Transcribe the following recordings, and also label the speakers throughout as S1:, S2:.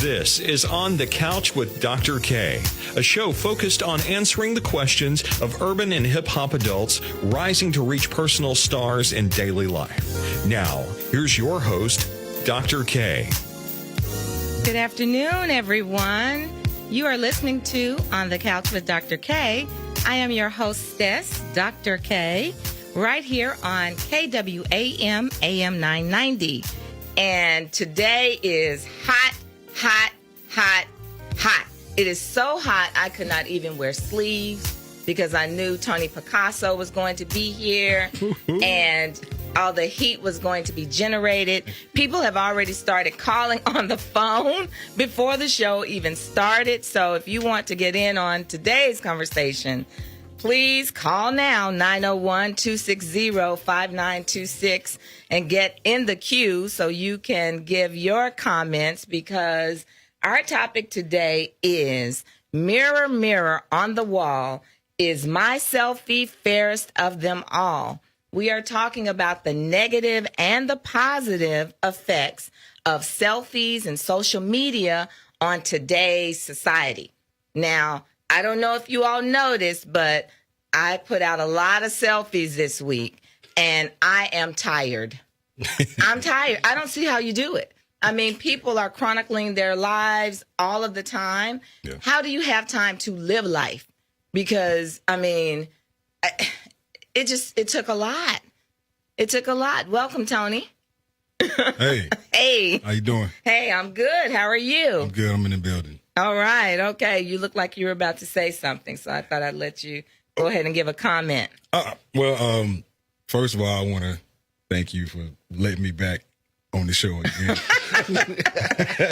S1: This is On the Couch with Dr. K, a show focused on answering the questions of urban and hip-hop adults rising to reach personal stars in daily life. Now, here's your host, Dr. K.
S2: Good afternoon, everyone. You are listening to On the Couch with Dr. K. I am your hostess, Dr. K, right here on KWAM AM 990. And today is hot. It is so hot I could not even wear sleeves because I knew Tony Pacasso was going to be here and all the heat was going to be generated. People have already started calling on the phone before the show even started. So if you want to get in on today's conversation, please call now, 901-260-5926, and get in the queue so you can give your comments, because our topic today is Mirror, Mirror on the Wall, is my selfie fairest of them all? We are talking about the negative and the positive effects of selfies and social media on today's society. Now, I don't know if you all noticed, but I put out a lot of selfies this week, and I am tired. I'm tired. I don't see how you do it. I mean, people are chronicling their lives all of the time. Yeah. How do you have time to live life? Because, I mean, it took a lot. It took a lot. Welcome, Tony.
S3: Hey.
S2: Hey.
S3: How you doing?
S2: Hey, I'm good. How are you?
S3: I'm good. I'm in the building.
S2: All right. Okay. You look like you were about to say something, so I thought I'd let you go ahead and give a comment.
S3: First of all, I want to thank you for letting me back on the show again.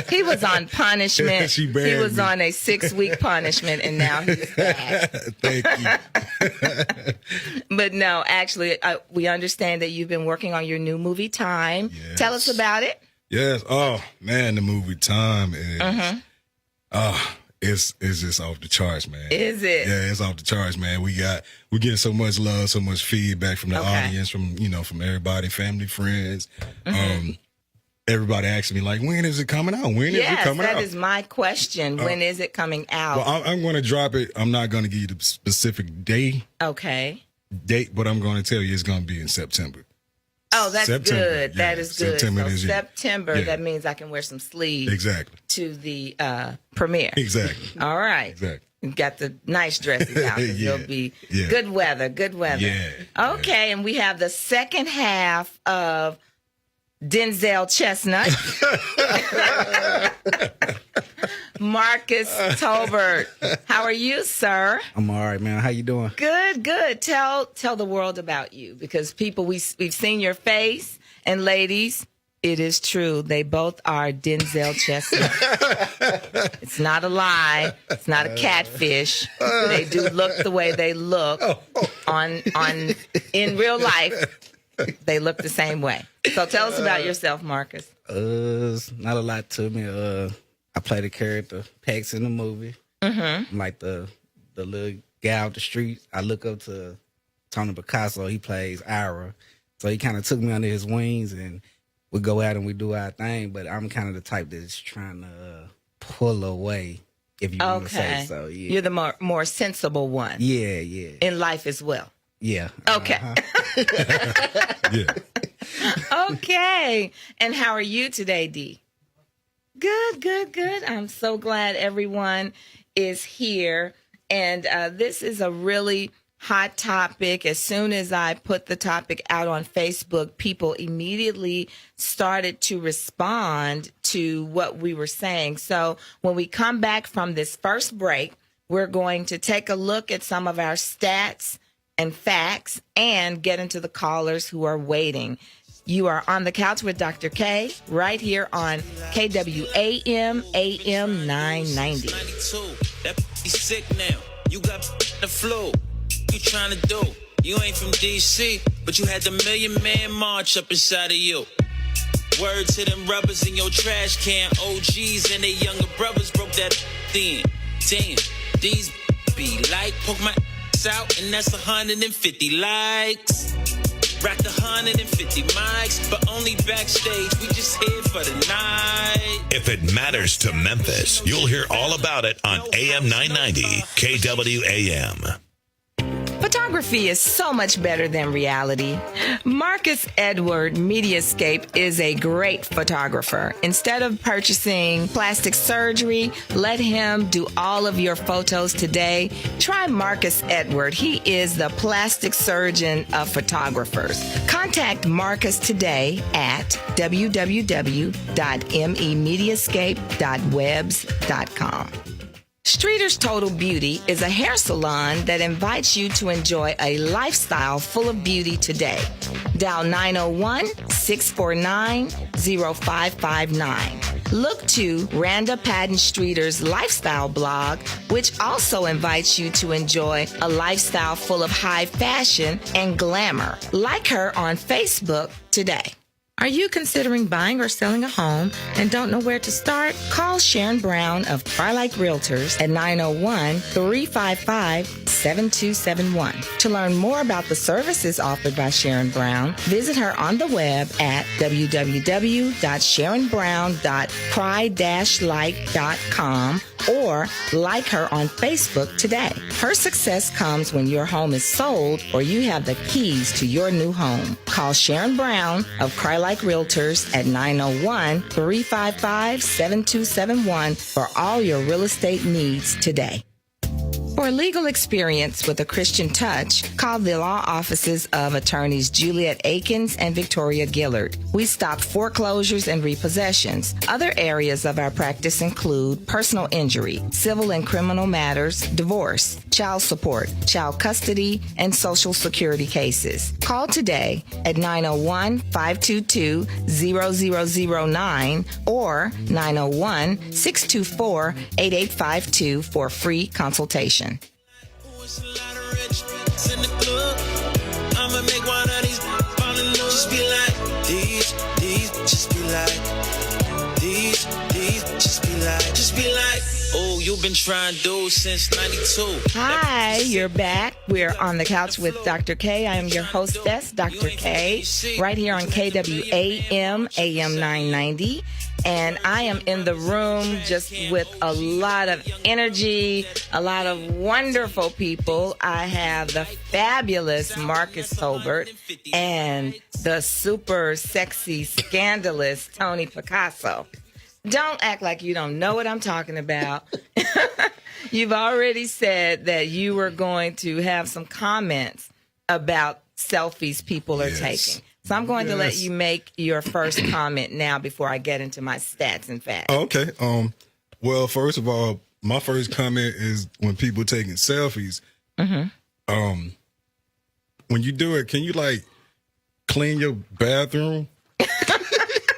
S2: He was on punishment.
S3: He
S2: was on a 6-week punishment, and now he's back.
S3: Thank you.
S2: But no, actually, we understand that you've been working on your new movie, Time.
S3: Yes.
S2: Tell us about it.
S3: Yes. Oh, man, the movie Time is... It's just off the charts, man.
S2: Is it?
S3: Yeah, it's off the charts, man. We're getting so much love, so much feedback from the audience, from everybody, family, friends. Everybody asking me, like, when is it coming out? When is it coming out?
S2: That is my question. When is it coming out?
S3: Well, I'm going to drop it. I'm not going to give you the specific date, but I'm going to tell you it's going to be in September.
S2: Oh, that's
S3: September.
S2: Good.
S3: Yeah,
S2: that is good.
S3: September
S2: So September, that means I can wear some sleeves.
S3: Exactly.
S2: To the premiere.
S3: Exactly.
S2: All right.
S3: Exactly.
S2: You got the nice dresses out. It'll be good weather.
S3: Yeah.
S2: Okay, and we have the second half of Denzel Chestnut. Marcus Tolbert. How are you, sir?
S4: I'm all right, man. How you doing?
S2: Good. Tell the world about you, because people, we've seen your face, and ladies, it is true. They both are Denzel Chestnut. It's not a lie. It's not a catfish. They do look the way they look on in real life. They look the same way. So tell us about yourself, Marcus.
S4: Not a lot to me. I play the character Pax in the movie. I'm like the little guy out the street. I look up to Tony Pacasso. He plays Ira. So he kind of took me under his wings, and we go out and we do our thing. But I'm kind of the type that's trying to pull away, if you want to say so. Yeah.
S2: You're the more sensible one.
S4: Yeah.
S2: In life as well.
S4: Yeah.
S2: Okay.
S3: Yeah.
S2: Okay. And how are you today, Dee? Good. I'm so glad everyone is here. And this is a really hot topic. As soon as I put the topic out on Facebook, people immediately started to respond to what we were saying. So when we come back from this first break, we're going to take a look at some of our stats and facts and get into the callers who are waiting. You are on the couch with Dr. K right here on KWAM AM 990.
S5: That sick now. You got the flu. You trying to do? You ain't from DC, but you had the Million Man March up inside of you. Word to them rubbers in your trash can. OGs and their younger brothers broke that thing. Damn, these be like, poke my out, and that's 150 likes. Racked 150 mics, but only backstage. We just here for the night.
S6: If it matters to Memphis, you'll hear all about it on AM 990 KWAM.
S2: Photography is so much better than reality. Marcus Edward Mediascape is a great photographer. Instead of purchasing plastic surgery, let him do all of your photos today. Try Marcus Edward. He is the plastic surgeon of photographers. Contact Marcus today at www.memediascape.webs.com. Streeter's Total Beauty is a hair salon that invites you to enjoy a lifestyle full of beauty today. Dial 901-649-0559. Look to Randa Patton Streeter's lifestyle blog, which also invites you to enjoy a lifestyle full of high fashion and glamour. Like her on Facebook today. Are you considering buying or selling a home and don't know where to start? Call Sharon Brown of Twilight Realtors at 901-355-7271. To learn more about the services offered by Sharon Brown, visit her on the web at www.sharonbrown.cry-like.com or like her on Facebook today. Her success comes when your home is sold or you have the keys to your new home. Call Sharon Brown of Cry Like Realtors at 901-355-7271 for all your real estate needs today. For legal experience with a Christian touch, call the law offices of attorneys Juliet Akins and Victoria Gillard. We stop foreclosures and repossessions. Other areas of our practice include personal injury, civil and criminal matters, divorce, child support, child custody, and social security cases. Call today at 901-522-0009 or 901-624-8852 for a free consultation.
S5: It's a lot of rich in the club. I'ma make one of these fall in love. Just be like these, just be like these, just be like. Oh, you've been trying to do since 92.
S2: Hi, you're back. We're on the couch with Dr. K. I am your hostess, Dr. K, right here on KWAM, AM 990. And I am in the room just with a lot of energy, a lot of wonderful people. I have the fabulous Marcus Tolbert and the super sexy, scandalous Tony Pacasso. Don't act like you don't know what I'm talking about. You've already said that you were going to have some comments about selfies people are taking. So I'm going to let you make your first comment now before I get into my stats and facts.
S3: Okay. Well, first of all, my first comment is when people taking selfies. Mm-hmm. When you do it, can you clean your bathroom?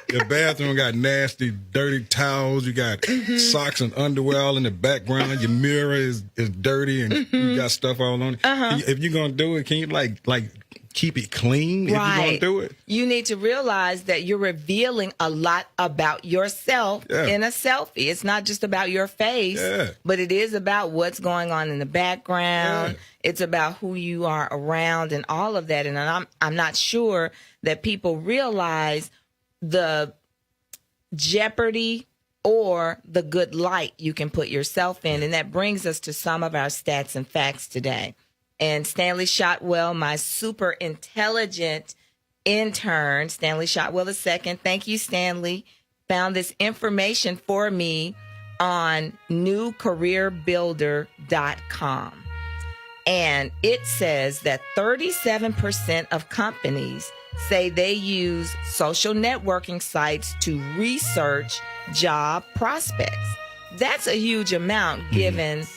S3: Your bathroom got nasty, dirty towels. You got socks and underwear all in the background. Your mirror is dirty and you got stuff all on it. If you're gonna do it, can you keep it clean if you're gonna do it?
S2: You need to realize that you're revealing a lot about yourself in a selfie. It's not just about your face, but it is about what's going on in the background. It's about who you are around and all of that. And I'm not sure that people realize the jeopardy or the good light you can put yourself in. And that brings us to some of our stats and facts today. And Stanley Shotwell, my super intelligent intern, Stanley Shotwell II, thank you, Stanley, found this information for me on newcareerbuilder.com. And it says that 37% of companies say they use social networking sites to research job prospects. That's a huge amount given,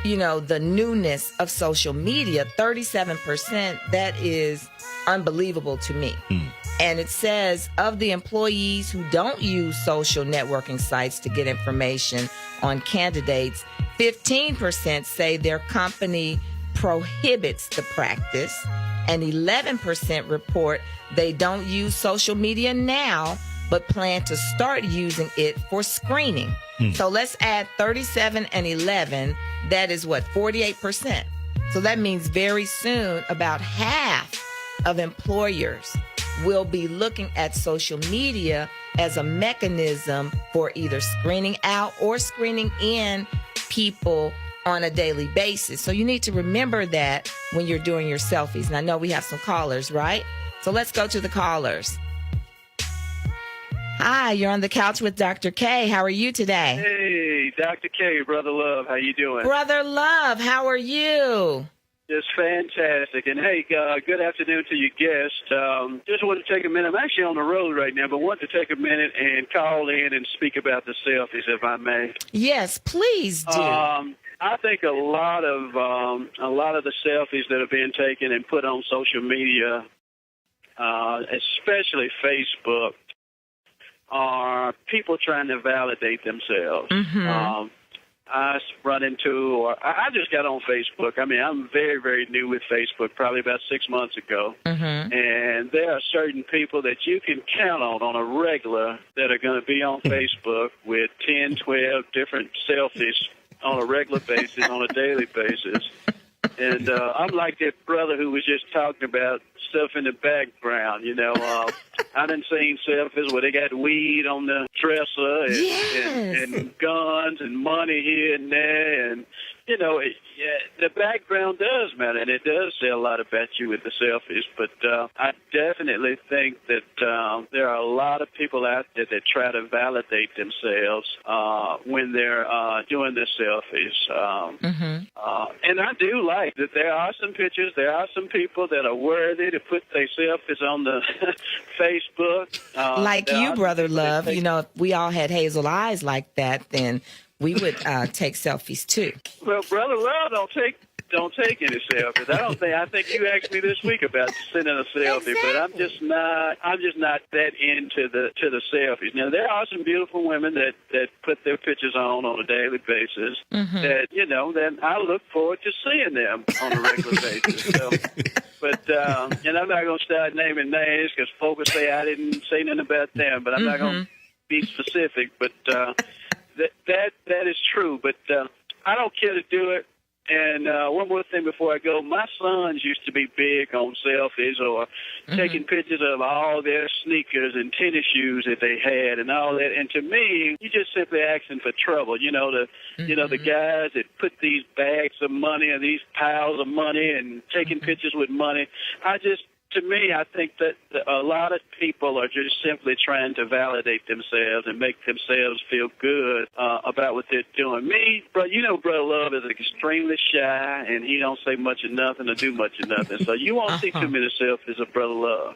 S2: the newness of social media. 37%, that is unbelievable to me. And it says of the employees who don't use social networking sites to get information on candidates, 15% say their company prohibits the practice, and 11% report they don't use social media now, but plan to start using it for screening. So let's add 37 and 11. That is 48%. So that means very soon about half of employers will be looking at social media as a mechanism for either screening out or screening in people on a daily basis. So you need to remember that when you're doing your selfies. And I know we have some callers, right? So let's go to the callers. Hi, you're on the couch with Dr. K. How are you today?
S7: Hey, Dr. K, Brother Love, how you doing?
S2: Brother Love, how are you?
S7: Just fantastic. And hey, good afternoon to your guest. Just want to take a minute. I'm actually on the road right now, but want to take a minute and call in and speak about the selfies, if I may.
S2: Yes, please do.
S7: I think a lot of the selfies that are being taken and put on social media, especially Facebook, are people trying to validate themselves.
S2: Mm-hmm.
S7: I run into, or I just got on Facebook. I mean, I'm very, very new with Facebook, probably about 6 months ago.
S2: Mm-hmm.
S7: And there are certain people that you can count on a regular that are going to be on Facebook with 10, 12 different selfies on a regular basis, on a daily basis. And I'm like that brother who was just talking about stuff in the background. You know, I done seen selfies where they got weed on the dresser and guns and money here and there. And, you know, the background does matter, and it does say a lot about you with the selfies. But I definitely think that there are a lot of people out there that try to validate themselves when they're doing the selfies. And I do like that there are some pictures, there are some people that are worthy to put their selfies on the Facebook.
S2: Like you, Brother Love, you know, if we all had hazel eyes like that, then we would take selfies too.
S7: Well, Brother Love don't take any selfies. I think you asked me this week about sending a selfie, but I'm just not that into the selfies. Now there are some beautiful women that put their pictures on a daily basis that, you know, then I look forward to seeing them on a regular basis. So, but and I'm not going to start naming names because folks will say I didn't say nothing about them, but I'm not going to be specific. But that is true. But I don't care to do it. And one more thing before I go, my sons used to be big on selfies or taking pictures of all their sneakers and tennis shoes that they had and all that. And to me, you're just simply asking for trouble. You know, the guys that put these bags of money and these piles of money and taking pictures with money. To me, I think that a lot of people are just simply trying to validate themselves and make themselves feel good about what they're doing. Me, you know, Brother Love is extremely shy, and he don't say much of nothing or do much of nothing. So you won't see too many selfies of Brother Love.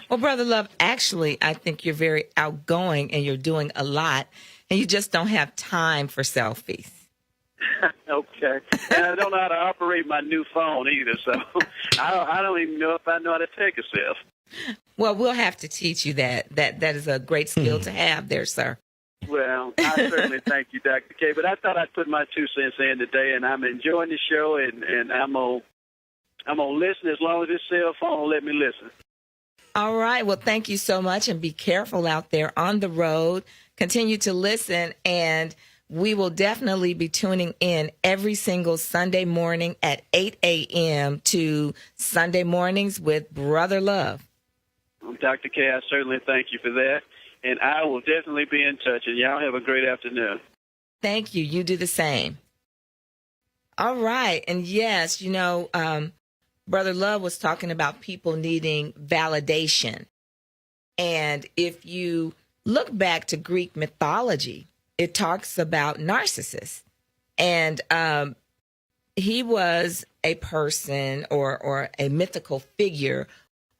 S2: Well, Brother Love, actually, I think you're very outgoing and you're doing a lot, and you just don't have time for selfies.
S7: Okay. And I don't know how to operate my new phone either, so I don't even know if I know how to take a selfie.
S2: Well, we'll have to teach you that. That is a great skill to have there, sir.
S7: Well, I certainly thank you, Dr. K. But I thought I'd put my 2 cents in today, and I'm enjoying the show, and I'm gonna listen as long as this cell phone will let me listen.
S2: All right. Well, thank you so much, and be careful out there on the road. Continue to listen, and we will definitely be tuning in every single Sunday morning at 8 a.m. to Sunday Mornings with Brother Love.
S7: Dr. K, I certainly thank you for that. And I will definitely be in touch. And y'all have a great afternoon.
S2: Thank you. You do the same. All right. And yes, you know, Brother Love was talking about people needing validation. And if you look back to Greek mythology, it talks about Narcissus. And he was a person or a mythical figure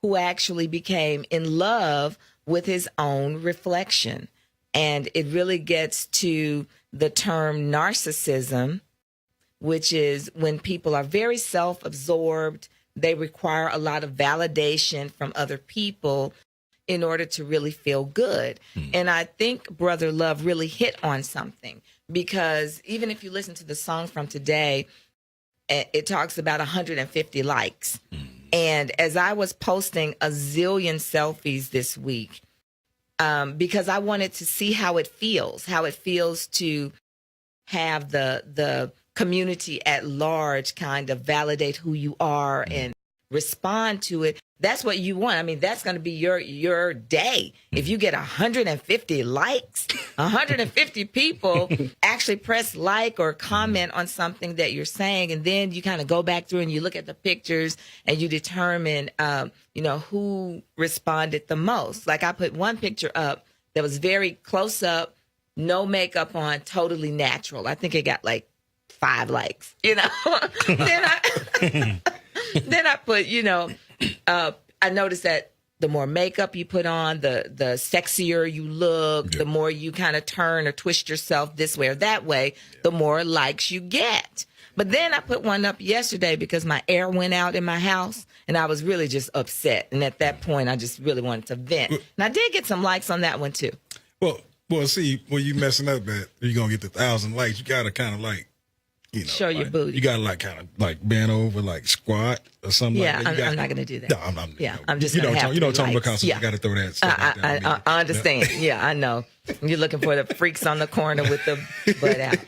S2: who actually became in love with his own reflection. And it really gets to the term narcissism, which is when people are very self-absorbed. They require a lot of validation from other people in order to really feel good. And I think Brother Love really hit on something, because even if you listen to the song from today, it talks about 150 likes. And as I was posting a zillion selfies this week, because I wanted to see how it feels to have the community at large kind of validate who you are and respond to it, that's what you want. I mean, that's going to be your day. If you get 150 likes, 150 people actually press like or comment on something that you're saying, and then you kind of go back through and you look at the pictures and you determine, who responded the most. Like I put one picture up that was very close up, no makeup on, totally natural. I think it got like 5 likes, then I put, I noticed that the more makeup you put on, the sexier you look, the more you kind of turn or twist yourself this way or that way, the more likes you get. But then I put one up yesterday because my air went out in my house and I was really just upset. And at that point, I just really wanted to vent. And I did get some likes on that one too.
S3: Well, see, when you messing up that you're going to get the 1,000 likes, you got to kind of like,
S2: show your booty.
S3: You got to like kind of like bend over, like squat or something like that.
S2: I'm not going to do that.
S3: No,
S2: I'm just going to have
S3: Tolbert Pacasso, you got to throw that stuff out there.
S2: I understand. Yeah, I know. You're looking for the freaks on the corner with the butt out.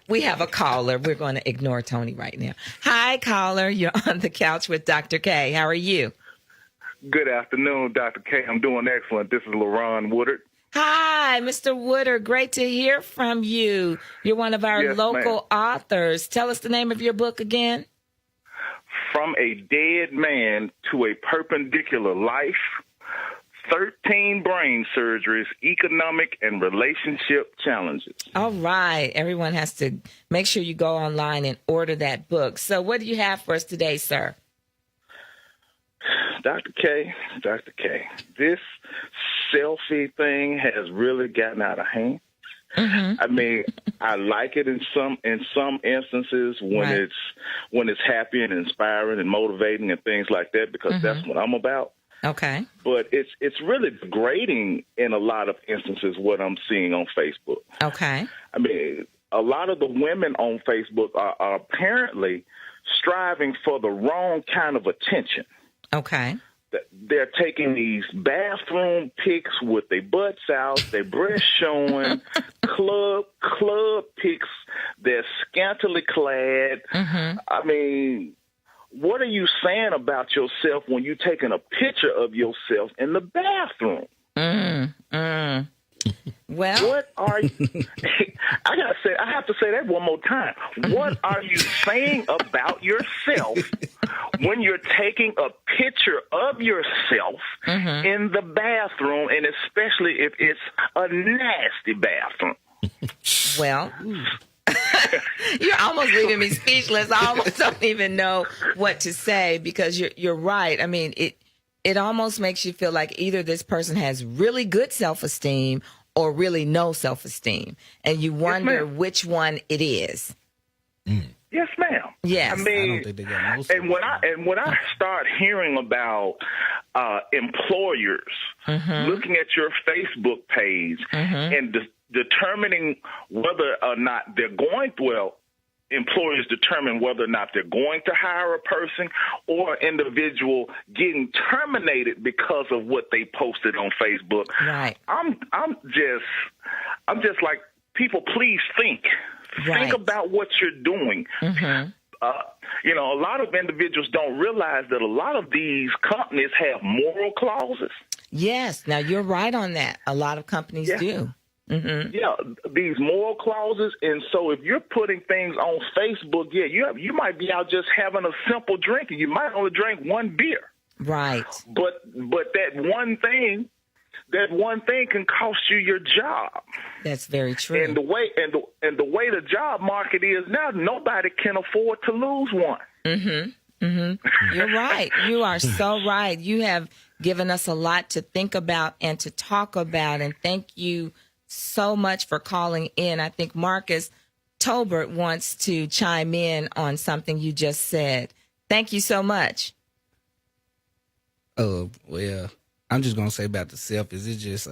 S2: We have a caller. We're going to ignore Tony right now. Hi, caller. You're on the couch with Dr. K. How are you?
S8: Good afternoon, Dr. K. I'm doing excellent. This is LaRon Woodard.
S2: Hi, Mr. Woodard. Great to hear from you. You're one of our local authors. Tell us the name of your book again.
S8: From a Dead Man to a Perpendicular Life, 13 Brain Surgeries, Economic and Relationship Challenges.
S2: All right. Everyone has to make sure you go online and order that book. So what do you have for us today, sir?
S8: Dr. K, this selfie thing has really gotten out of hand. I mean, I like it in some instances when it's happy and inspiring and motivating and things like that, because that's what I'm about.
S2: Okay.
S8: But it's really degrading in a lot of instances what I'm seeing on Facebook.
S2: Okay.
S8: I mean, a lot of the women on Facebook are apparently striving for the wrong kind of attention.
S2: Okay.
S8: They're taking these bathroom pics with their butts out, their breasts showing, club pics. They're scantily clad. I mean, what are you saying about yourself when you're taking a picture of yourself in the bathroom?
S2: Well,
S8: what are you? I have to say that one more time. What are you saying about yourself when you're taking a picture of yourself in the bathroom, and especially if it's a nasty bathroom?
S2: Well, you're almost leaving me speechless. I almost don't even know what to say, because you're right. I mean, it almost makes you feel like either this person has really good self-esteem or really no self-esteem, and you wonder which one it is.
S8: Yes, ma'am.
S2: Yes.
S8: I mean,
S4: I don't think they got no
S8: and when I start hearing about employers looking at your Facebook page and determining whether or not they're going to, employers determine whether or not they're going to hire a person or individual getting terminated because of what they posted on Facebook.
S2: Right.
S8: I'm just like, people, please think.
S2: Right.
S8: Think about what you're doing. A lot of individuals don't realize that a lot of these companies have moral clauses.
S2: Yes. Now, you're right on that. A lot of companies do.
S8: Yeah, these moral clauses. And so if you're putting things on Facebook, you might be out just having a simple drink, and you might only drink one beer.
S2: Right.
S8: But that one thing can cost you your job.
S2: That's very true.
S8: And the way the job market is now, nobody can afford to lose one.
S2: You're right. You are so right. You have given us a lot to think about and to talk about, and thank you so much for calling in. I think Marcus Tolbert wants to chime in on something you just said. Thank you so much.
S4: Well, I'm just gonna say about the selfies. It's just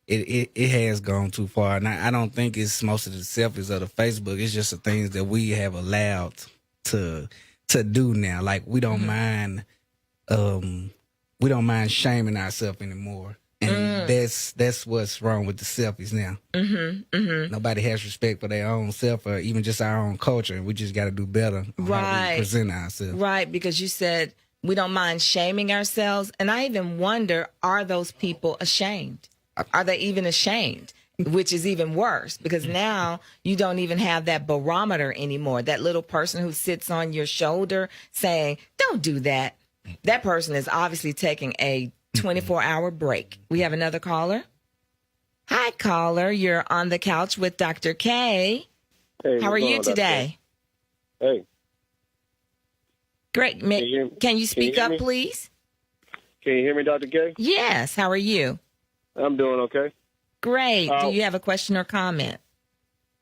S4: it has gone too far, and I don't think it's most of the selfies of the Facebook. It's just the things that we have allowed to do now. Like we don't mind shaming ourselves anymore. And that's what's wrong with the selfies now. Nobody has respect for their own self or even just our own culture, and we just got to do better on how we present ourselves.
S2: Right, because you said We don't mind shaming ourselves. And I even wonder, are those people ashamed? Are they even ashamed? Which is even worse, because now you don't even have that barometer anymore. That little person who sits on your shoulder saying, don't do that. That person is obviously taking a 24-hour break. We have another caller. Hi, caller. You're on the couch with Dr. K.
S9: Hey,
S2: how are you today?
S9: Hey.
S2: Great. Can you speak up, please?
S9: Can you hear me, Dr. K?
S2: Yes. How are you?
S9: I'm doing okay.
S2: Great. Do you have a question or comment?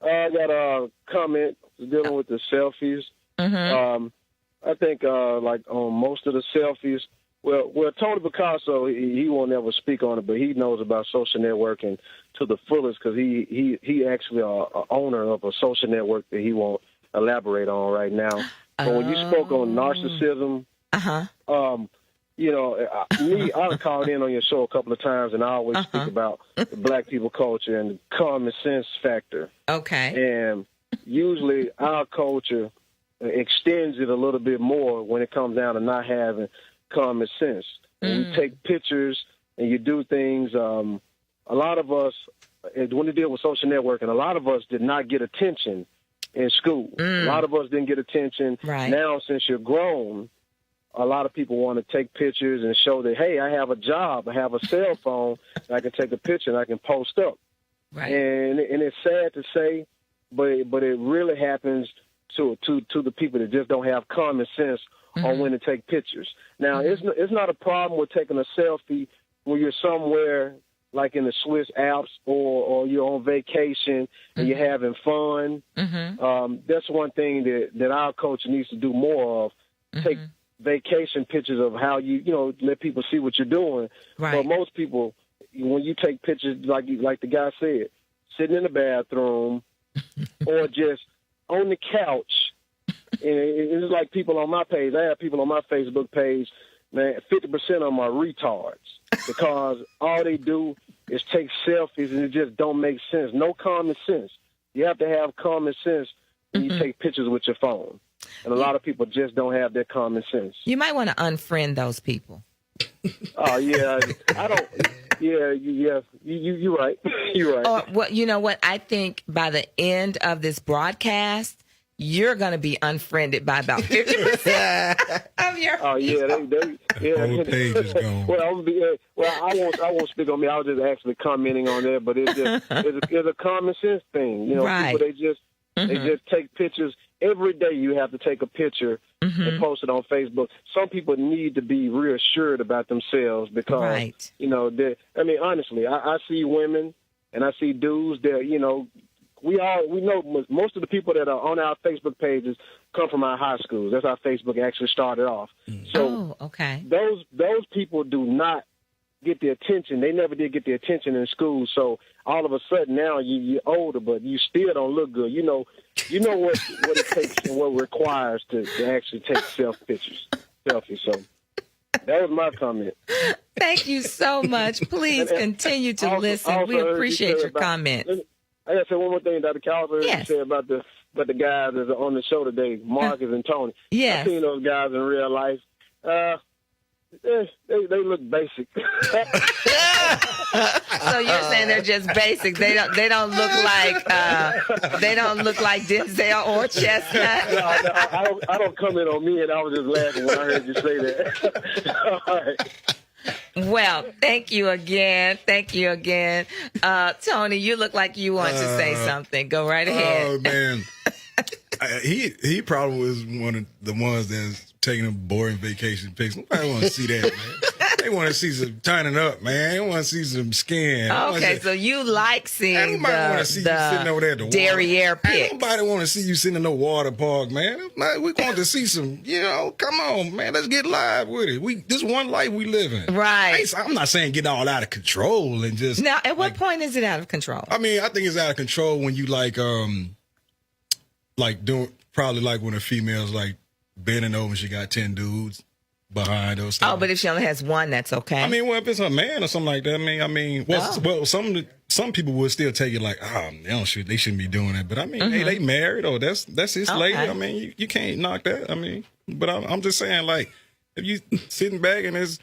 S9: I got a comment dealing with the selfies. I think like on most of the selfies, well, Tony Pacasso, he won't ever speak on it, but he knows about social networking to the fullest because he actually a owner of a social network that he won't elaborate on right now. But when you spoke on narcissism, you know, I called in on your show a couple of times, and I always speak about the black people culture and the common sense factor.
S2: Okay.
S9: And usually our culture extends it a little bit more when it comes down to not having common sense. When you take pictures and you do things, a lot of us, when you deal with social networking, a lot of us did not get attention in school. A lot of us didn't get attention.
S2: Right.
S9: Now, since you're grown, a lot of people want to take pictures and show that, hey, I have a job, I have a cell phone, and I can take a picture and I can post up.
S2: Right.
S9: And it's sad to say, but it really happens to the people that just don't have common sense on when to take pictures. Now, it's not a problem with taking a selfie when you're somewhere like in the Swiss Alps or you're on vacation and you're having fun. That's one thing that our culture needs to do more of. Take vacation pictures of how you let people see what you're doing.
S2: Right.
S9: But most people, when you take pictures, like the guy said, sitting in the bathroom or just on the couch, and it's like people on my page. I have people on my Facebook page, man, 50% of them are retards because all they do is take selfies and it just don't make sense. No common sense. You have to have common sense when you take pictures with your phone. And a lot of people just don't have that common sense.
S2: You might want to unfriend those people.
S9: Oh, yeah. I don't. Yeah. You're right. You're right.
S2: Or, well, you know what? I think by the end of this broadcast, you're going to be unfriended by about 50% of your.
S9: Oh, yeah. They
S3: Whole page is gone.
S9: I won't speak on me. I was just actually commenting on that, but it's a common sense thing. You know,
S2: right.
S9: People, they just take pictures. Every day you have to take a picture and post it on Facebook. Some people need to be reassured about themselves because, honestly, I see women and I see dudes that, we know most of the people that are on our Facebook pages come from our high schools. That's how Facebook actually started off. So
S2: okay.
S9: Those people do not get the attention. They never did get the attention in school. So all of a sudden now you're older, but you still don't look good. You know what it takes and what it requires to actually take selfies. So that was my comment.
S2: Thank you so much. Please continue to listen. We appreciate your comment.
S9: I got to say one more thing, Dr. Calvert.
S2: Yes.
S9: You said about the guys that are on the show today, Marcus and Tony.
S2: Yes.
S9: I've seen those guys in real life. They look basic.
S2: So you're saying they're just basic. They don't look like Denzel or Chestnut.
S9: No, I don't comment on me, and I was just laughing when I heard you say that. All right.
S2: Well, thank you again. Tony, you look like you want to say something. Go right ahead.
S3: Oh man, he probably was one of the ones that's taking them boring vacation pics. Nobody want to see that, man. They want to see some turning up, man. They want to see some skin.
S2: Okay, so you like seeing
S3: want to see you sitting over there at the
S2: derriere
S3: water.
S2: pics.
S3: Nobody want to see you sitting in no water park, man. We want to see some, come on, man. Let's get live with it. This one life we live in.
S2: Right.
S3: I'm not saying get all out of control and just.
S2: Now, at what point is it out of control?
S3: I mean, I think it's out of control when you like doing, probably like when a female's like bending over and she got 10 dudes behind those stuff.
S2: Oh, but if she only has one, that's okay.
S3: I mean, well, if it's a man or something like that, some people would still take it like, they shouldn't be doing that. But I mean, hey, they married or that's his lady. I mean, you can't knock that. I mean, but I'm just saying, like, if you sitting back and there's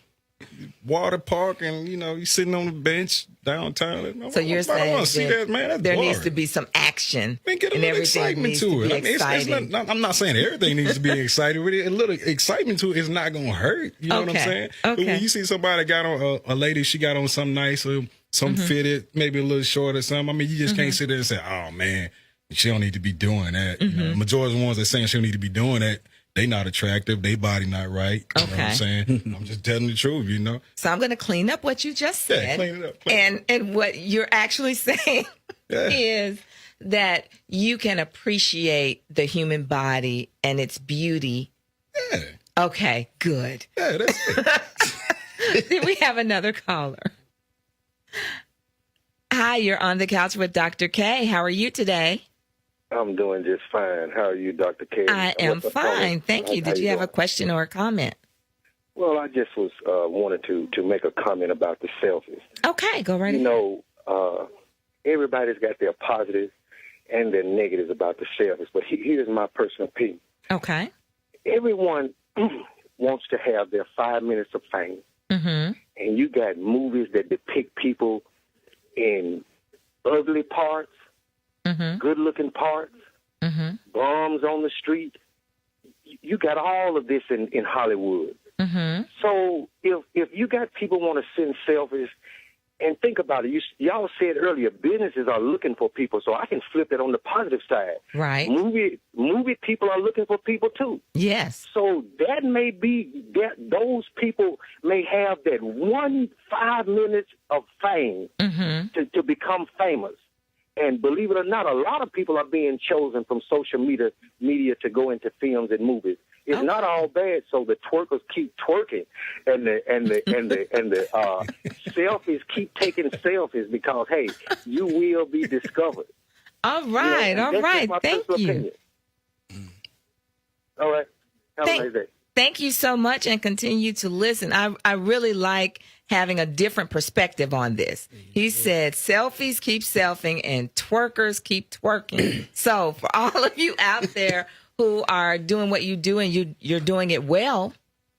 S3: water park and, you sitting on the bench downtown.
S2: So you're saying
S3: I want to see that, man. That's
S2: there
S3: boring.
S2: needs to be some action.
S3: Man, get a
S2: and
S3: little
S2: everything
S3: excitement
S2: needs
S3: to it.
S2: be
S3: I mean,
S2: exciting.
S3: I'm not saying everything needs to be excited with it. A little excitement to it is not going to hurt. You know what I'm saying? But when you see somebody got on, a lady, she got on something nice or something fitted, maybe a little short or something. I mean, you just can't sit there and say, oh, man, she don't need to be doing that. The majority of the ones that saying she don't need to be doing that, they not attractive. They body not right. You know what I'm saying? I'm just telling the truth,
S2: So I'm going to clean up what you just said.
S3: Yeah, clean it up.
S2: And what you're actually saying is that you can appreciate the human body and its beauty.
S3: Yeah.
S2: Okay, good.
S3: Yeah, that's it.
S2: Then we have another caller. Hi, you're on the couch with Dr. K. How are you today?
S10: I'm doing just fine. How are you, Dr. K?
S2: I am fine. Thank you. Did you have a question or a comment?
S10: Well, I just was wanted to make a comment about the selfies.
S2: Okay, go right ahead.
S10: Everybody's got their positives and their negatives about the selfies, but here's my personal opinion.
S2: Okay.
S10: Everyone wants to have their 5 minutes of fame, and you got movies that depict people in ugly parts, good-looking parts, bombs on the street. You got all of this in Hollywood. So if you got people want to send selfies, and think about it, y'all said earlier, businesses are looking for people, so I can flip it on the positive side.
S2: Right.
S10: Movie people are looking for people too.
S2: Yes.
S10: So that may be that those people may have that 5 minutes of fame to become famous. And believe it or not, a lot of people are being chosen from social media to go into films and movies. It's not all bad. So the twerkers keep twerking, and the selfies keep taking selfies because hey, you will be discovered.
S2: All right, all right. Thank you.
S10: Opinion. All right. Have a nice day.
S2: Thank you so much, and continue to listen. I really like having a different perspective on this. He said selfies keep selfing and twerkers keep twerking. So for all of you out there who are doing what you do and you're doing it well,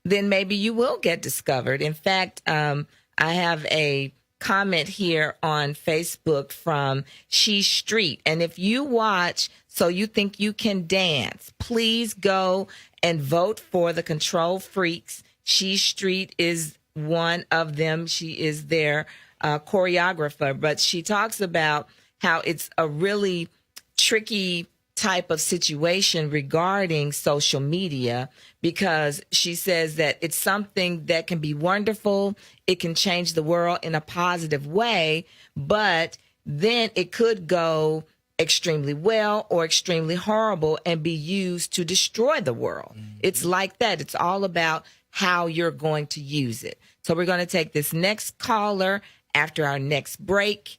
S2: then maybe you will get discovered. In fact, I have a comment here on Facebook from She Street. And if you watch So You Think You Can Dance, please go and vote for the Control Freaks. She Street is one of them. She is their choreographer, but she talks about how it's a really tricky type of situation regarding social media, because she says that it's something that can be wonderful. It can change the world in a positive way, but then it could go extremely well or extremely horrible and be used to destroy the world. It's like that. It's all about how you're going to use it. So we're going to take this next caller after our next break.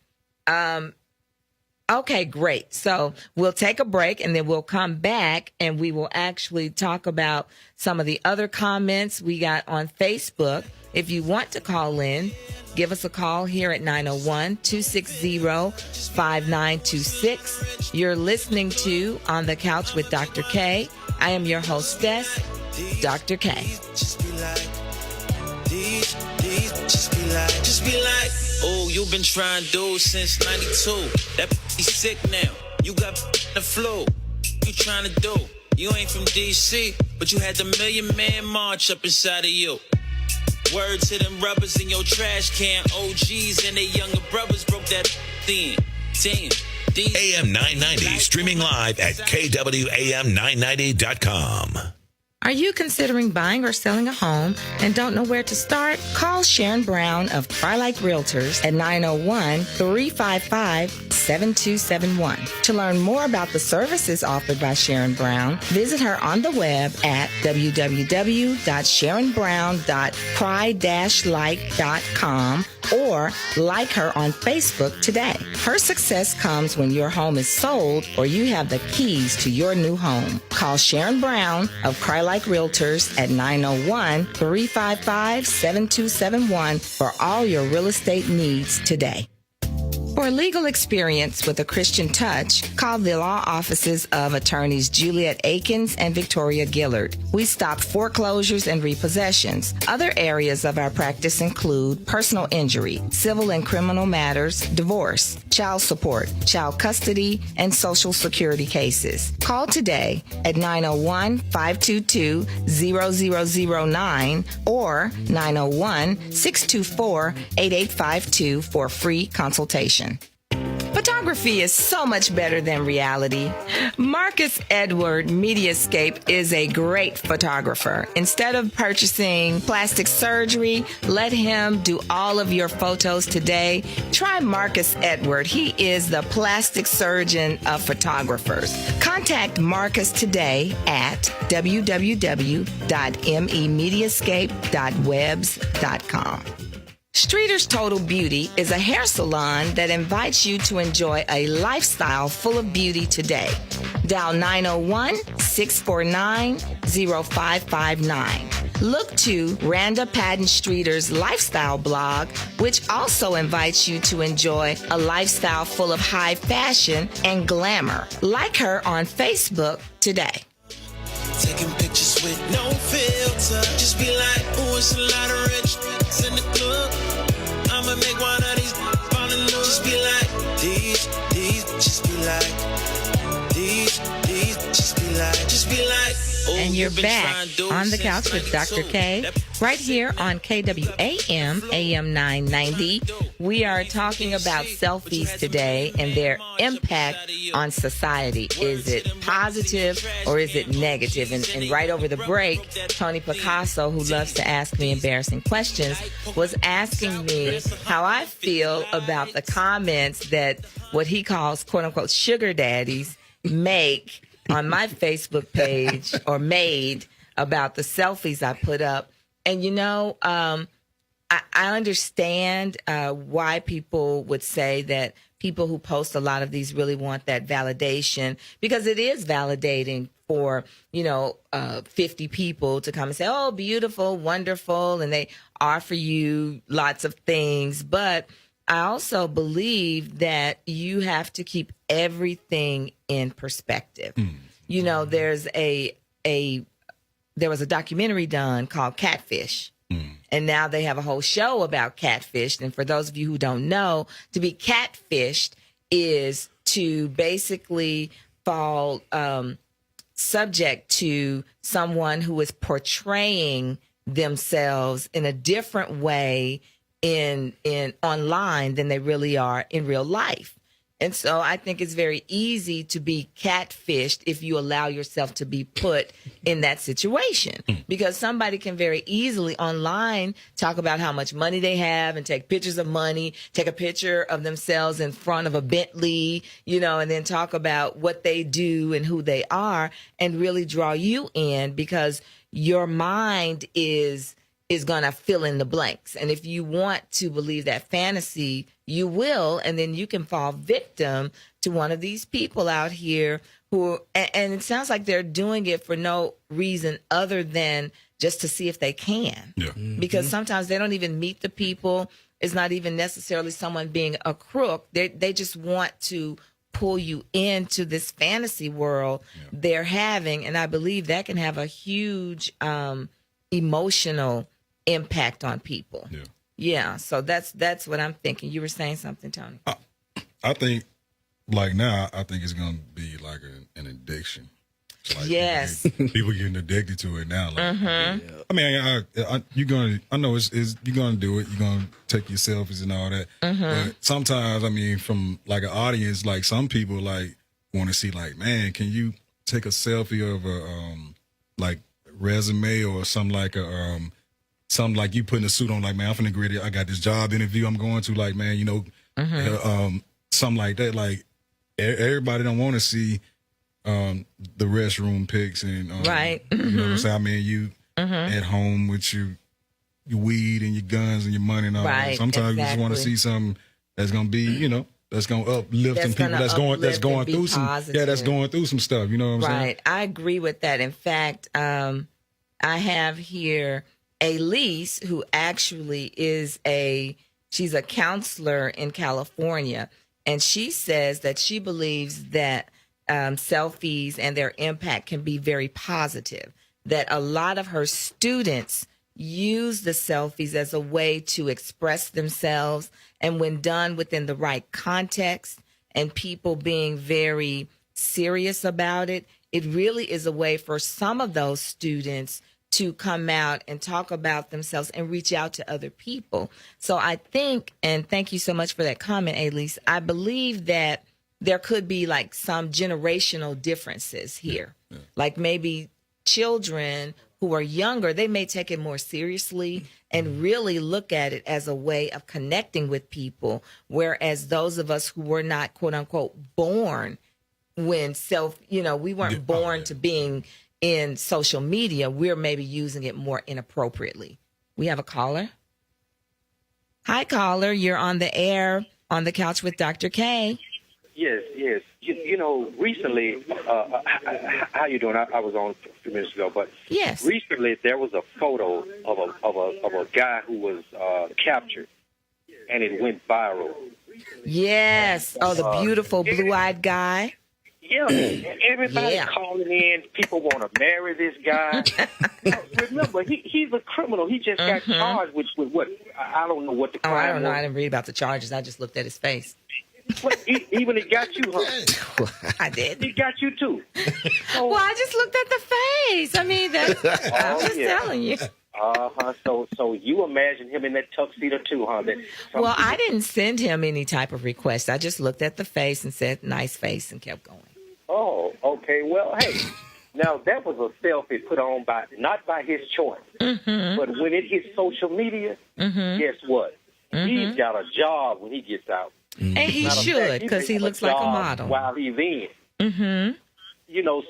S2: Okay, great. So we'll take a break and then we'll come back and we will actually talk about some of the other comments we got on Facebook. If you want to call in, give us a call here at 901-260-5926. You're listening to On the Couch with Dr. K. I am your hostess, Dr. K.
S5: Just be like, oh, you've been trying to do since 92. That he's sick now. You got the flu. You trying to do. You ain't from DC, but you had the Million Man March up inside of you. Word to them rubbers in your trash can. OGs and their younger brothers broke that thing. Damn.
S6: AM 990, streaming live at kwam990.com.
S2: Are you considering buying or selling a home and don't know where to start? Call Sharon Brown of Twilight Realtors at 901-355-7271. To learn more about the services offered by Sharon Brown, visit her on the web at www.sharonbrown.cry-like.com or like her on Facebook today. Her success comes when your home is sold or you have the keys to your new home. Call Sharon Brown of Cry Like Realtors at 901-355-7271 for all your real estate needs today. For legal experience with a Christian touch, call the law offices of attorneys Juliet Akins and Victoria Gillard. We stop foreclosures and repossessions. Other areas of our practice include personal injury, civil and criminal matters, divorce, child support, child custody, and Social Security cases. Call today at 901-522-0009 or 901-624-8852 for a free consultation. Photography is so much better than reality. Marcus Edward Mediascape is a great photographer. Instead of purchasing plastic surgery, let him do all of your photos today. Try Marcus Edward. He is the plastic surgeon of photographers. Contact Marcus today at www.memediascape.webs.com. Streeter's Total Beauty is a hair salon that invites you to enjoy a lifestyle full of beauty today. Dial 901-649-0559. Look to Randa Patton Streeter's lifestyle blog, which also invites you to enjoy a lifestyle full of high fashion and glamour. Like her on Facebook today.
S5: Taking pictures with no filter. Just be like, ooh, it's a lot of rich in the club. I'ma make one of these fall in love. Just be like, these, just be like, these, just be like. Oh,
S2: And you're back on the couch with Dr. K, right here on KWAM, AM 990. We are talking about selfies today and their impact on society. Is it positive or is it negative? And right over the break, Tony Pacasso, who loves to ask me embarrassing questions, was asking me how I feel about the comments that what he calls, quote unquote, sugar daddies make on my Facebook page or made about the selfies I put up. And, you know, I understand why people would say that people who post a lot of these really want that validation, because it is validating for, 50 people to come and say, oh, beautiful, wonderful, and they offer you lots of things. But I also believe that you have to keep everything in perspective. You know, there was a documentary done called Catfish. And now they have a whole show about catfish. And for those of you who don't know, to be catfished is to basically fall subject to someone who is portraying themselves in a different way in online than they really are in real life. And so I think it's very easy to be catfished if you allow yourself to be put in that situation, because somebody can very easily online talk about how much money they have and take pictures of money, take a picture of themselves in front of a Bentley, and then talk about what they do and who they are and really draw you in, because your mind is going to fill in the blanks. And if you want to believe that fantasy, you will, and then you can fall victim to one of these people out here who, and it sounds like they're doing it for no reason other than just to see if they can. Yeah. Because sometimes they don't even meet the people. It's not even necessarily someone being a crook. They just want to pull you into this fantasy world they're having. And I believe that can have a huge emotional impact on people. Yeah, so that's what I'm thinking. You were saying something, Tony.
S3: I think, now, I think it's going to be like an addiction.
S2: Yes.
S3: People getting addicted to it now. I mean, you're going to, I know you're going to do it. You're going to take your selfies and all that. But sometimes, I mean, from an audience, some people want to see man, can you take a selfie of a resume or something something like you putting a suit on, man, I'm finna grid it. I got this job interview I'm going to, man, something like that. Everybody don't want to see the restroom pics and
S2: right.
S3: You know what I'm saying? I mean, you at home with your weed and your guns and your money and all that. Sometimes you just want to see something that's gonna be, that's gonna uplift some people that's going through that's going through some stuff. You know what I'm saying?
S2: Right. I agree with that. In fact, I have here Elise, who actually is she's a counselor in California, And she says that she believes that selfies and their impact can be very positive, that a lot of her students use the selfies as a way to express themselves. And when done within the right context and people being very serious about it, it really is a way for some of those students to come out and talk about themselves and reach out to other people. So I think, and thank you so much for that comment, Elise, I believe that there could be like some generational differences here. Like maybe children who are younger, they may take it more seriously and really look at it as a way of connecting with people. Whereas those of us who were not, quote unquote, born when we weren't born to being in social media, we're maybe using it more inappropriately. We have a caller. Hi, caller. You're on the air on the couch with Dr. K.
S10: Yes. Recently, how you doing? I was on a few minutes ago, but
S2: yes,
S10: recently there was a photo of a guy who was captured, and it went viral.
S2: Yes. Oh, the beautiful blue-eyed guy.
S10: Yeah, everybody calling in. People want to marry this guy. Remember, he's a criminal. He just got charged with what? I don't know what the crime was.
S2: I don't know. I didn't read about the charges. I just looked at his face.
S10: But even it got you, huh?
S2: I did.
S10: He got you too. So,
S2: well, I just looked at the face. I mean, I'm just telling you.
S10: So you imagine him in that tuxedo too, huh?
S2: Well, I didn't send him any type of request. I just looked at the face and said, nice face, and kept going.
S10: Oh, okay. Well, hey, now that was a selfie put on not by his choice. But when it hits social media, guess what? He's got a job when he gets out.
S2: And he should, because he looks like a model.
S10: While he's in.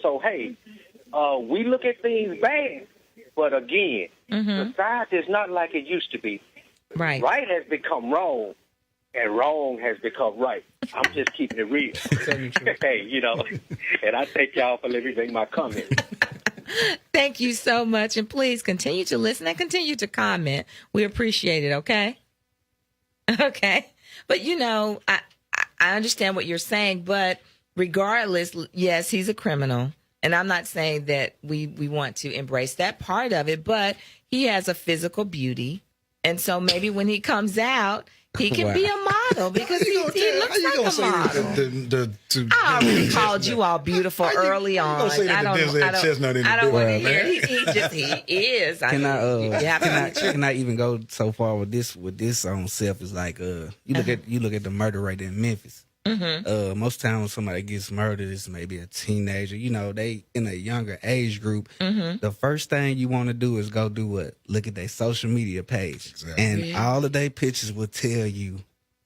S10: So, hey, we look at things bad, but again, society is not like it used to be.
S2: Right.
S10: Right has become wrong, and wrong has become right. I'm just keeping it real. Hey, and I thank y'all for letting me make my comment.
S2: Thank you so much, and please continue to listen and continue to comment. We appreciate it, okay? Okay. But, I understand what you're saying, but regardless, yes, he's a criminal. And I'm not saying that we want to embrace that part of it, but he has a physical beauty. And so maybe when he comes out, he can be a model because he looks like a model. I already called you all beautiful early on. I don't want to hear it. He is.
S4: Can I even go so far with this on self? Is like you look at the murder rate in Memphis. Most times when somebody gets murdered, it's maybe a teenager. They in a younger age group. The first thing you want to do is go do what? Look at their social media page, and all of their pictures will tell you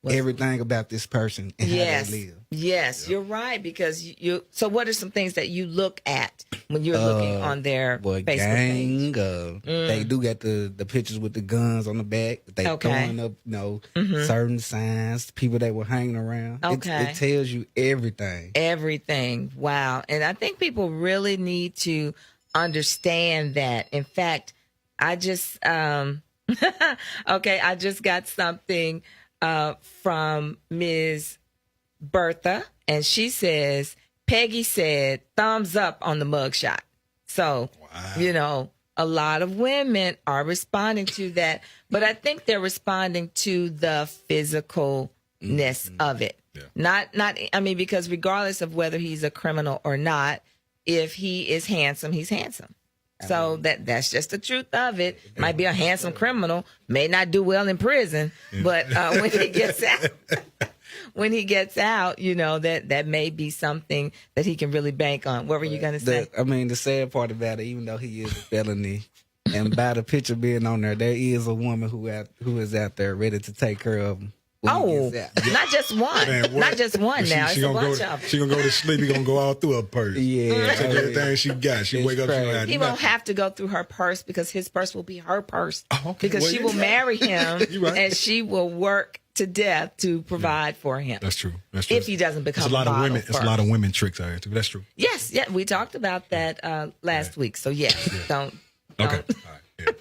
S4: everything about this person and how they live.
S2: Yes, you're right, because you. So, what are some things that you look at when you're looking on their Facebook
S4: gang?
S2: page?
S4: They do get the pictures with the guns on the back. They throwing up, certain signs. People that were hanging around. It tells you everything.
S2: Everything. Wow, and I think people really need to understand that. In fact, I just I just got something from Ms. Bertha, and she says, Peggy said, thumbs up on the mugshot. So, a lot of women are responding to that, but I think they're responding to the physicalness of it. Yeah. Because regardless of whether he's a criminal or not, if he is handsome, he's handsome. So that's just the truth of it. Might be a handsome criminal, may not do well in prison, but when he gets out, that may be something that he can really bank on. What were you going to say?
S4: The sad part about it, even though he is a felony, and by the picture being on there is a woman who is out there ready to take care of him.
S2: Not just one. Man, not just one now. It's a bunch of them.
S3: She going to go to sleep. He going to go all through her purse.
S4: Yeah.
S3: Take everything she got. She wake up.
S2: He won't have to go through her purse because his purse will be her purse. Because she will marry him and she will work to death to provide for him.
S3: That's true.
S2: If he doesn't become
S3: a lot of women. It's a lot of women tricks out here too. That's true.
S2: Yes. Yeah. We talked about that last week. So don't.
S3: Okay. All right. Yeah.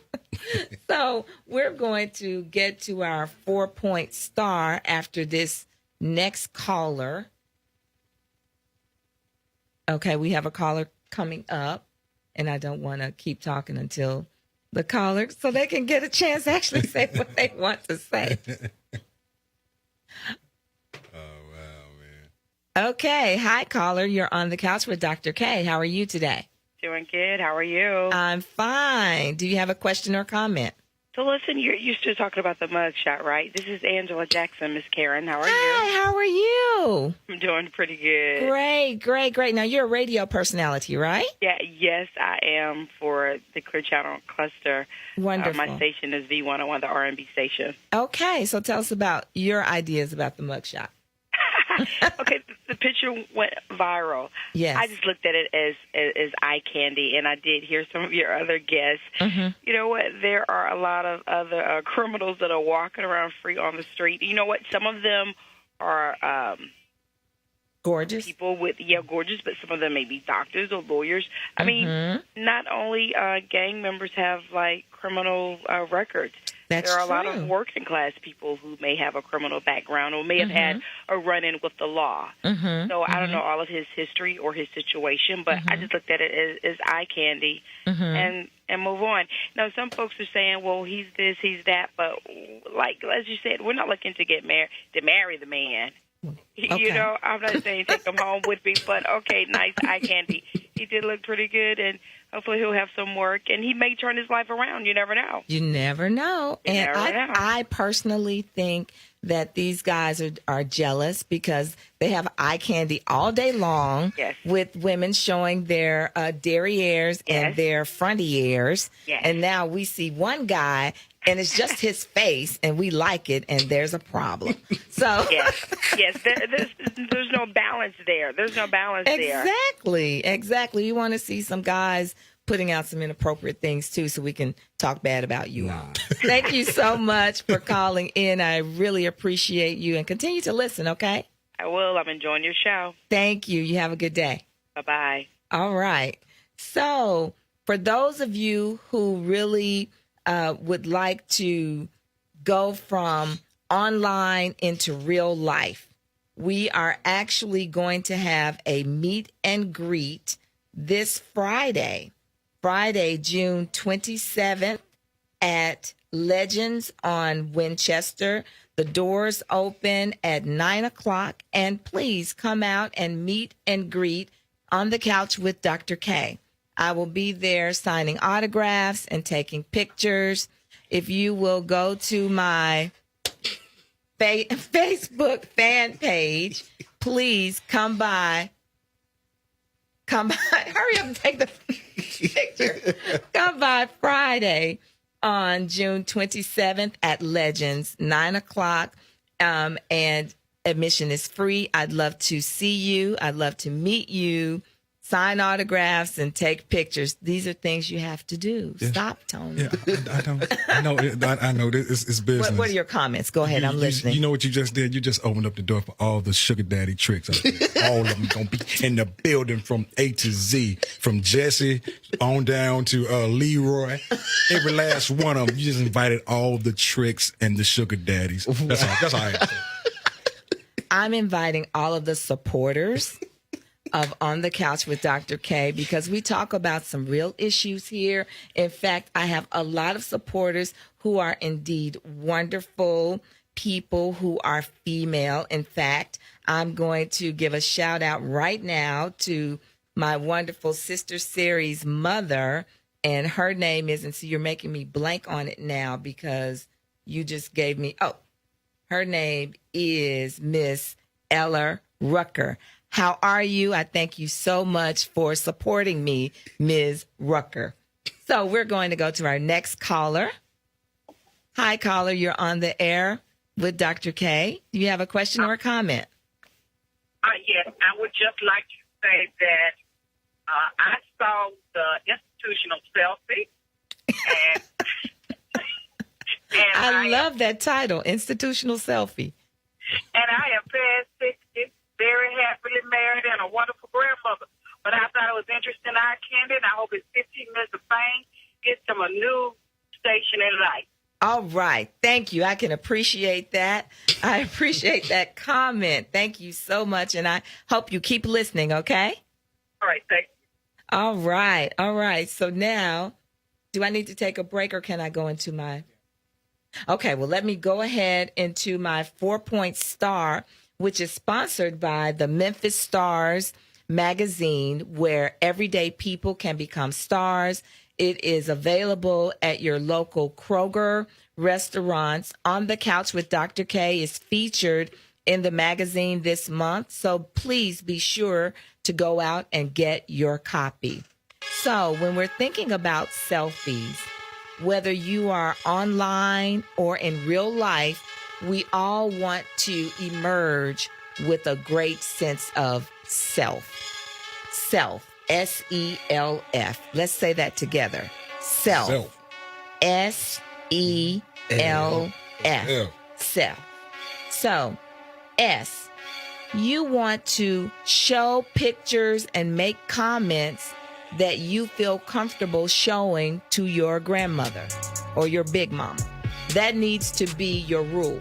S2: So we're going to get to our 4-point star after this next caller. Okay, we have a caller coming up, and I don't want to keep talking until the caller, so they can get a chance to actually say what they want to say. Okay. Hi, caller. You're on the couch with Dr. K. How are you today?
S11: Doing good. How are you?
S2: I'm fine. Do you have a question or comment?
S11: So listen, you're used to talking about the mugshot, right? This is Angela Jackson, Miss Karen. How are you?
S2: Hi, how are you?
S11: I'm doing pretty good.
S2: Great. Now, you're a radio personality, right?
S11: Yeah, yes, I am for the Clear Channel Cluster.
S2: Wonderful.
S11: My station is V101, the R&B station.
S2: Okay, so tell us about your ideas about the mugshot.
S11: Okay, the picture went viral.
S2: Yes.
S11: I just looked at it as eye candy, and I did hear some of your other guests.
S2: Mm-hmm.
S11: You know what? There are a lot of other criminals that are walking around free on the street. You know what? Some of them are
S2: gorgeous
S11: people with gorgeous, but some of them may be doctors or lawyers. I mean, not only gang members have like criminal records.
S2: That's
S11: there are
S2: true.
S11: a lot of working class people who may have a criminal background or may have had a run-in with the law. So I don't know all of his history or his situation, but I just looked at it as eye candy and move on. Now, some folks are saying, well, he's this, he's that, but like as you said, we're not looking to get married to marry the man. Okay. You know, I'm not saying take him home with me, but okay, nice eye candy. He did look pretty good, and hopefully he'll have some work, and he may turn his life around. You never know.
S2: You never know. I personally think that these guys are jealous because they have eye candy all day long with women showing their derrieres and their frontiers. Yes. And now we see one guy, and it's just his face, and we like it, and there's a problem. So
S11: yes, there's no balance there. There's no balance there.
S2: Exactly. You want to see some guys putting out some inappropriate things too, so we can talk bad about you. Thank you so much for calling in. I really appreciate you, and continue to listen. Okay.
S11: I will. I'm enjoying your show.
S2: Thank you. You have a good day.
S11: Bye-bye.
S2: All right. So for those of you who really would like to go from online into real life, we are actually going to have a meet and greet this Friday, June 27th at Legends on Winchester. The doors open at 9 o'clock, and please come out and meet and greet on the couch with Dr. K. I will be there signing autographs and taking pictures. If you will go to my Facebook fan page, please come by. Hurry up and take the picture. Come by Friday on June 27th at Legends, 9 o'clock. And admission is free. I'd love to see you. I'd love to meet you, sign autographs, and take pictures. These are things you have to do. Yeah. Stop, Tony.
S3: Yeah, I know. It's business.
S2: What are your comments? Go ahead. I'm listening.
S3: You know what you just did? You just opened up the door for all the sugar daddy tricks. All of them going to be in the building from A to Z, from Jesse on down to Leroy. Every last one of them. You just invited all the tricks and the sugar daddies. That's all right.
S2: I'm inviting all of the supporters of On the Couch with Dr. K, because we talk about some real issues here. In fact, I have a lot of supporters who are indeed wonderful people who are female. In fact, I'm going to give a shout out right now to my wonderful Sister Series mother, and her name is, and so you're making me blank on it now because you just gave me, her name is Miss Ella Rucker. How are you? I thank you so much for supporting me, Ms. Rucker. So we're going to go to our next caller. Hi, caller. You're on the air with Dr. K. Do you have a question or a comment?
S12: Yes, I would just like to say that I saw the institutional selfie. And
S2: I love that title, Institutional Selfie.
S12: And I am past 60, very happily married, and a wonderful grandmother. But I thought it was interesting, eye candy, and I hope it's 15 minutes of fame gets them a new station in life.
S2: All right. Thank you. I can appreciate that. I appreciate that comment. Thank you so much. And I hope you keep listening, okay?
S12: All right, thank you.
S2: All right. All right. So now, do I need to take a break or can I go into my... Okay, well, let me go ahead into my 4-point star, which is sponsored by the Memphis Stars magazine, where everyday people can become stars. It is available at your local Kroger restaurants. On the Couch with Dr. K is featured in the magazine this month, so please be sure to go out and get your copy. So when we're thinking about selfies, whether you are online or in real life, we all want to emerge with a great sense of self. Self, S-E-L-F. Let's say that together. Self. S-E-L-F. Self. So, S, you want to show pictures and make comments that you feel comfortable showing to your grandmother or your big mama. That needs to be your rule.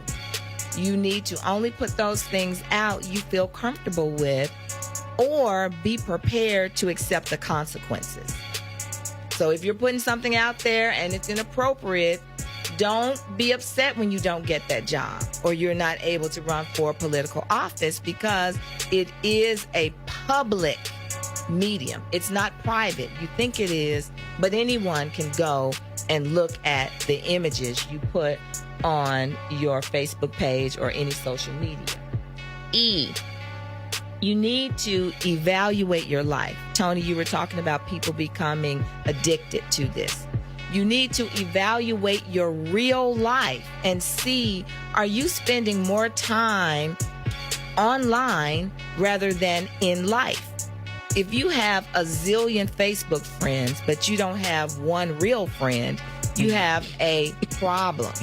S2: You need to only put those things out you feel comfortable with, or be prepared to accept the consequences. So if you're putting something out there and it's inappropriate, don't be upset when you don't get that job or you're not able to run for political office, because it is a public medium. It's not private. You think it is, but anyone can go and look at the images you put on your Facebook page or any social media. E, you need to evaluate your life. Tony, you were talking about people becoming addicted to this. You need to evaluate your real life and see, are you spending more time online rather than in life? If you have a zillion Facebook friends, but you don't have one real friend, you have a problem.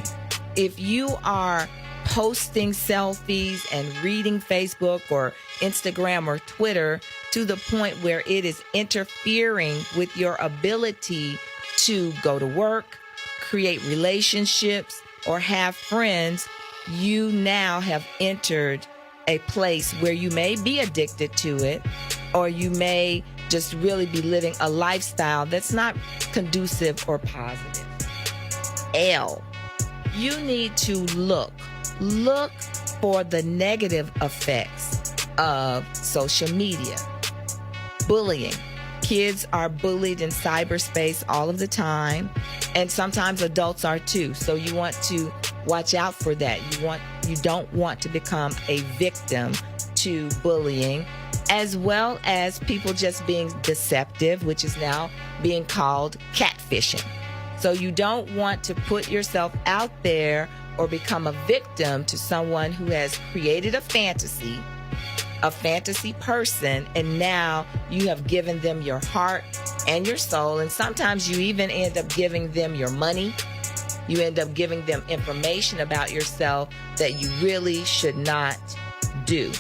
S2: If you are posting selfies and reading Facebook or Instagram or Twitter to the point where it is interfering with your ability to go to work, create relationships, or have friends, you now have entered a place where you may be addicted to it, or you may just really be living a lifestyle that's not conducive or positive. L, you need to look for the negative effects of social media. Bullying. Kids are bullied in cyberspace all of the time, and sometimes adults are too. So you want to watch out for that. You don't want to become a victim to bullying, as well as people just being deceptive, which is now being called catfishing. So you don't want to put yourself out there or become a victim to someone who has created a fantasy person, and now you have given them your heart and your soul, and sometimes you even end up giving them your money. You end up giving them information about yourself that you really should not do.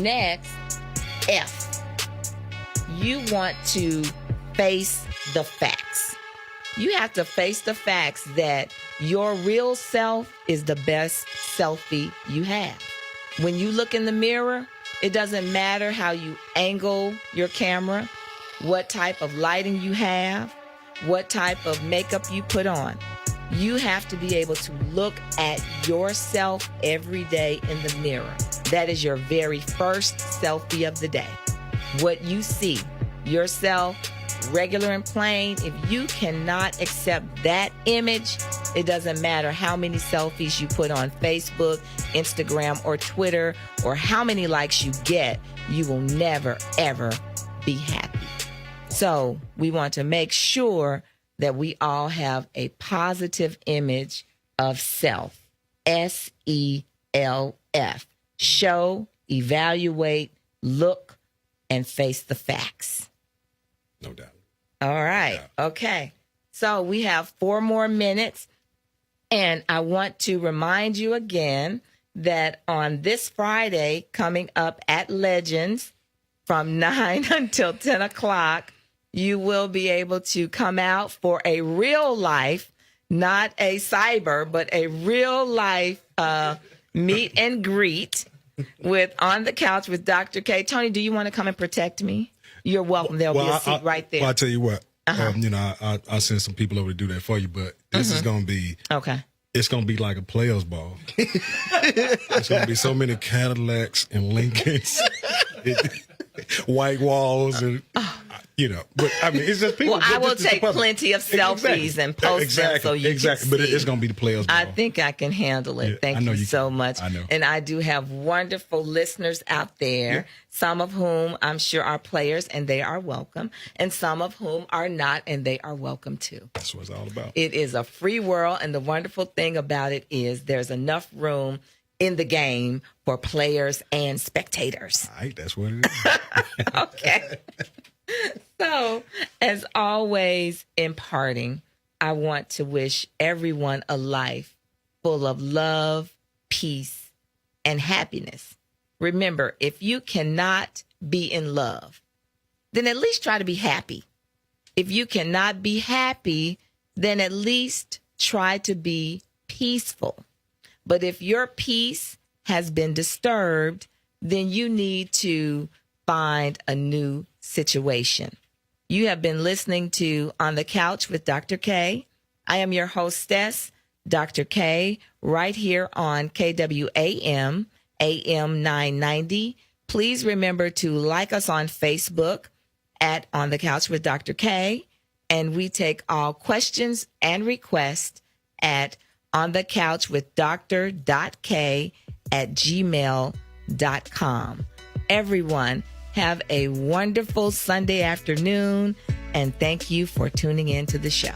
S2: Next, F. You want to face the facts. You have to face the facts that your real self is the best selfie you have. When you look in the mirror, it doesn't matter how you angle your camera, what type of lighting you have, what type of makeup you put on. You have to be able to look at yourself every day in the mirror. That is your very first selfie of the day. What you see, yourself, regular and plain, if you cannot accept that image, it doesn't matter how many selfies you put on Facebook, Instagram, or Twitter, or how many likes you get, you will never, ever be happy. So we want to make sure that we all have a positive image of self. S-E-L-F. Show, evaluate, look, and face the facts.
S3: No doubt.
S2: All right. Yeah. Okay. So we have 4 more minutes. And I want to remind you again that on this Friday, coming up at Legends from 9 until 10 o'clock, you will be able to come out for a real life not a cyber, but a real life meet and greet with On the Couch with Dr. K. Tony, do you want to come and protect me? You're welcome. There'll be a seat right there.
S3: Well, I'll tell you what. I'll send some people over to do that for you, but this is going to be
S2: okay.
S3: It's going to be like a player's ball. It's going to be so many Cadillacs and Lincolns, white walls, and But I mean, it's just people.
S2: Well, I will take plenty of selfies and post them so you can see.
S3: But it's going to be the player's ball.
S2: I think I can handle it. Thank you so much.
S3: I know.
S2: And I do have wonderful listeners out there, some of whom I'm sure are players and they are welcome, and some of whom are not and they are welcome too.
S3: That's what it's all about.
S2: It is a free world, and the wonderful thing about it is there's enough room in the game for players and spectators.
S3: All right, that's what it is.
S2: Okay. So, as always, in parting, I want to wish everyone a life full of love, peace, and happiness. Remember, if you cannot be in love, then at least try to be happy. If you cannot be happy, then at least try to be peaceful. But if your peace has been disturbed, then you need to find a new situation. You have been listening to On the Couch with Dr. K. I am your hostess, Dr. K, right here on KWAM, AM 990. Please remember to like us on Facebook at On the Couch with Dr. K. And we take all questions and requests at onthecouchwithdr.k@gmail.com. Everyone, have a wonderful Sunday afternoon, and thank you for tuning in to the show.